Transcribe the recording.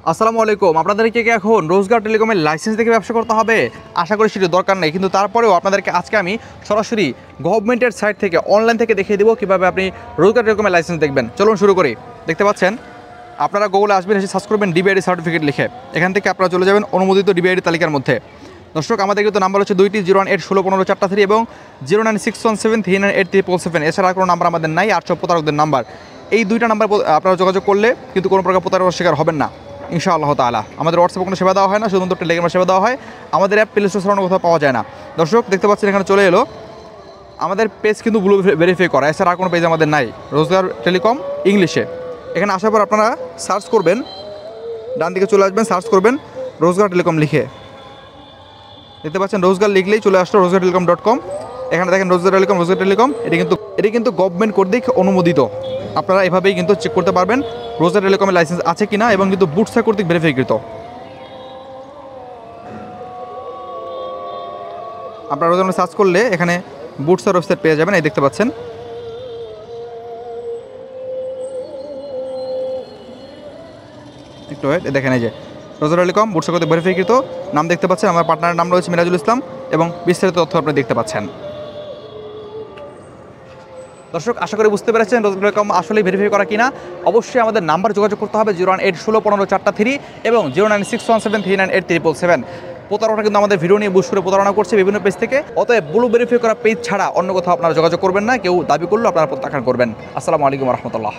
আসসালামু আলাইকুম। আপনাদেরকে কি এখন রোজগার টেলিকমের লাইসেন্স দেখে ব্যবসা করতে হবে? আশা করি সেটি দরকার নেই, কিন্তু তারপরেও আপনাদেরকে আজকে আমি সরাসরি গভর্নমেন্টের সাইট থেকে অনলাইন থেকে দেখিয়ে দেবো কীভাবে আপনি রোজগার টেলিকমের লাইসেন্স দেখবেন। চলুন শুরু করি। দেখতে পাচ্ছেন, আপনারা গুগলে আসবেন, এসে সার্চ করবেন ডিবিআইডি সার্টিফিকেট লিখে। এখান থেকে আপনারা চলে যাবেন অনুমোদিত ডিবিআইডি তালিকার মধ্যে। দর্শক, আমাদের কিন্তু নাম্বার হচ্ছে 2টি 0181161543 এবং 09617398377। এছাড়া কোনো নাম্বার আমাদের নাই, 800 প্রতারকদের নাম্বার। এই দুইটা নাম্বার আপনারা যোগাযোগ করলে কিন্তু কোনো প্রকার প্রতারণার শিকার হবেন না ইনশাআল্লাহ তাআলা। আমাদের হোয়াটসঅ্যাপে কোনো সেবা দেওয়া হয় না, শুধুমাত্র টেলিগ্রামে সেবা দেওয়া হয়। আমাদের অ্যাপ প্লে স্টোর ছাড়ানো কোথাও পাওয়া যায় না। দর্শক, দেখতে পাচ্ছেন এখানে চলে এলো আমাদের পেজ, কিন্তু ব্লু ভেরিফাই করা। এছাড়া আর কোনো পেজ আমাদের নাই। রোজগার টেলিকম ইংলিশে। এখানে আসার পর আপনারা সার্চ করবেন, ডান দিকে চলে আসবেন, সার্চ করবেন রোজগার টেলিকম লিখে। দেখতে পাচ্ছেন রোজগার লিখলেই চলে আসলো rozgartelecom.com। এখানে দেখেন রোজগার টেলিকম। এটি কিন্তু গভর্নমেন্ট কর্তৃক অনুমোদিত। আপনারা এভাবেই কিন্তু চেক করতে পারবেন রোজগার টেলিকমের লাইসেন্স আছে কিনা, এবং কিন্তু বুটসা কর্তৃক ভেরিফাইকৃত। আপনারা রোজগার সার্চ করলে এখানে বুটসার ওয়েবসাইট পেয়ে যাবেন। এই দেখতে পাচ্ছেন, একটু দেখেন, এই যে রোজগার টেলিকম বুটসা কর্তৃক ভেরিফাইকৃত। নাম দেখতে পাচ্ছেন, আমার পার্টনারের নাম রয়েছে মিরাজুল ইসলাম, এবং বিস্তারিত তথ্য আপনি দেখতে পাচ্ছেন। দর্শক, আশা করি বুঝতে পেরেছেন রোজগার টেলিকম আসলেই ভেরিফাই করা কিনা। অবশ্যই আমাদের নাম্বার যোগাযোগ করতে হবে 018161543 এবং 09617398377। প্রতারণা কিন্তু আমাদের ভিডিও নিয়ে বুশ করে প্রতারণা করছে বিভিন্ন পেজ থেকে। অতএব ব্লু ভেরিফাই করা পেজ ছাড়া অন্য কোথাও আপনারা যোগাযোগ করবেন না। কেউ দাবি করলেও আপনারা প্রত্যাখ্যান করবেন। আসসালামু আলাইকুম রহমতুল্লাহ।